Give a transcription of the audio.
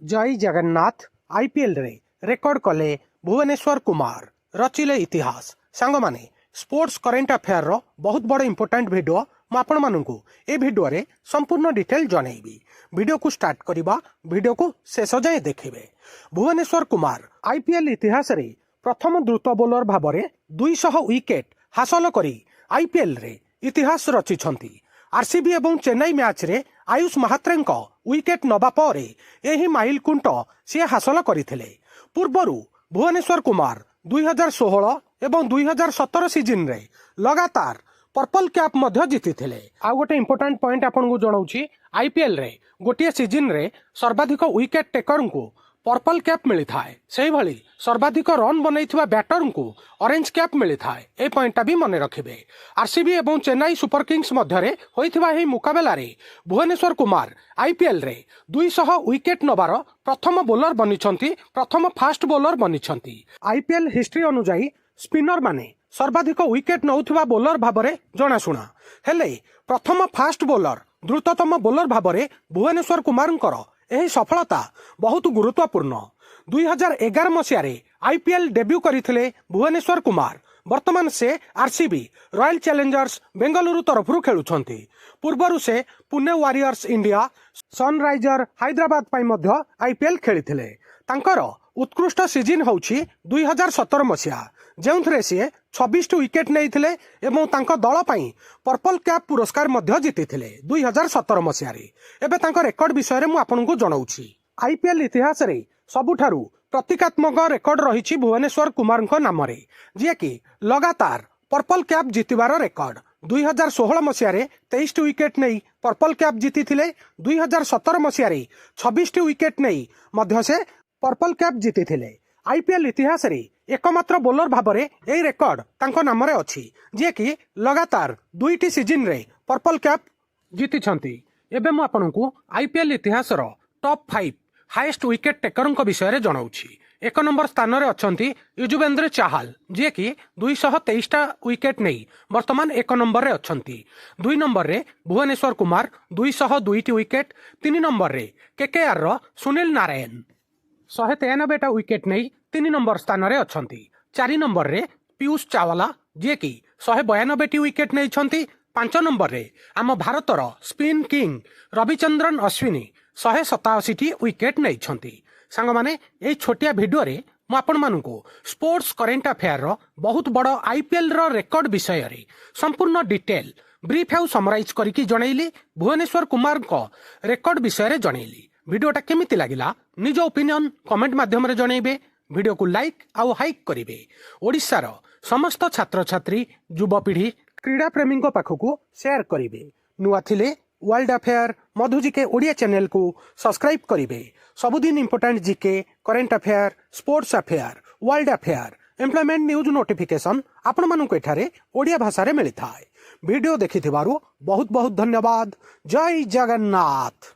जय जगन्नाथ आईपीएल रे रेकर्ड कले भुवनेश्वर कुमार रचिले इतिहास सांग माने स्पोर्ट्स करेन्ट अफेयर रो बहुत बड़ इंपोर्टेंट वीडियो आपण मानू ए वीडियो रे संपूर्ण डिटेल जनइबी। वीडियो को स्टार्ट करिबा, वीडियो को शेष जाए देखिबे। भुवनेश्वर कुमार आईपीएल इतिहास रे प्रथम द्रुत बोलर भाबरे 200 विकेट हासिल करी आईपीएल रे इतिहास रचिछंती। आरसीबी एवं चेन्नई मैच रे आयुष महात्रेंको विकेट नबा परे एही माइलखुंट सी हासिल करथिले। पूर्वरु भुवनेश्वर कुमार 2016 एवं 2017 सीजन रे लगातार पर्पल कैप मध्य जीतिथिले। आ गोटे इंपोर्टेंट पॉइंट आपन को जणाउछि, आईपीएल रे गोटे सीजन रे सर्वाधिक विकेट टेकर को पर्पल कैप मिली थाए, सेही भली सर्वाधिक रन बनैथिबा बैटर को ऑरेंज कैप मिली थाए। ए पॉइंटटा भी मन रखिबे। आरसीबी एवं चेन्नई सुपर किंग्स मध्य रे होइथिबा एही मुकाबला रे भुवनेश्वर कुमार आईपीएल रे 200 विकेट नबार प्रथम बोलर बनिछंती, प्रथम फास्ट बोलर बनिछंती। आईपीएल हिस्ट्री अनुसार स्पिनर माने सर्वाधिक विकेट नौथिबा बोलर भाबरे जणाशुना हेले प्रथम फास्ट बोलर द्रुततम बोलर भाबरे भुवनेश्वर कुमारंकर एही सफलता बहुत गुरुत्वपूर्ण। 2011 मसीह आईपीएल डेब्यू करथिले भुवनेश्वर कुमार। वर्तमान से आरसीबी रॉयल चैलेंजर्स बेंगलुरु तरफरु खेलुछंती। पूर्वरु से Pune Warriors India, Sunriser Hyderabad पाई मध्य आईपीएल खेलिथिले। तांकर उत्कृष्ट सीजन होउछि 2017 मसीहा, जेउथरे से 26 विकेट नैथिले एवं तांको दल पाई पर्पल कैप पुरस्कार मध्य जीतिथिले 2017 मसीहा रे। एबे तांको रेकर्ड विषय रे मु आपनकु जणाउछि। आईपीएल इतिहास रे सबुठारु प्रतीकात्मक रेकर्ड रहिछि भुवनेश्वर कुमारଙ୍କ नामरे, जे कि लगातार पर्पल कैप जीतिबार रेकर्ड। 2016 मसीह रे 23 विकेट नहीं पर्पल कैप जीतिथिले। 2017 मसीह रे 26 विकेट नहीं मध्य से पर्पल कैप जीतिथिले। आईपीएल इतिहास रे एकमात्र बोलर भाबरे एई रेकर्ड तांको नामरे अछि, जे कि लगातार 2टी सीजन रे पर्पल कैप जीतिछंती। एबे मु आपनकु आईपीएल इतिहास रो टॉप 5 हाईएस्ट विकेट टेकरଙ୍କ विषय रे जणाउछि। 1 नंबर स्थान रे अछंती युजवेंद्र चाहल, जे कि 223टा विकेट नहीं वर्तमान 1 नंबर रे अछंती। 2 नंबर रे भुवनेश्वर कुमार 202टी विकेट। 3 नंबर रे केकेआर रो सुनील नारायण 193टा विकेट नहीं 3 नंबर स्थान रे अछंती। 4 नंबर रे पीयूष चावला, जे कि 192टी विकेट नहीं छंती। 5 नंबर रे आम भारतर स्पिन किंग रविचंद्रन अश्विनी 187टी विकेट नहीं छंती। सांग माने ए छोटिया वीडियो रे मु आपण मानकु स्पोर्ट्स करेंट अफेयर रो बहुत बड़ आईपीएल रो रेकर्ड विषय रे संपूर्ण डिटेल ब्रीफ हाउ समराइज करिकि जणैली। भुवनेश्वर कुमार को रेकर्ड विषय रे जणैली। वीडियोटा केमिति लागिला निज ओपिनियन कमेंट माध्यम रे जणैबे। वीडियो को लाइक आउ हाइक करिवे। ओडिसा रो समस्त छात्र छात्री युवपीढ़ी क्रीड़ा प्रेमी पाखकु शेयर करिवे। नुआ थिले वर्ल्ड अफेयर मधु जीके ओडिया चैनल को सब्सक्राइब करिवे। सबुदिन important GK, current affair, sports affair, world affair, employment news notification आपण मानक एठारे ओडिया भाषा रे मिलिथाय। वीडियो देखिथिबारु बहुत बहुत धन्यवाद। जय जगन्नाथ।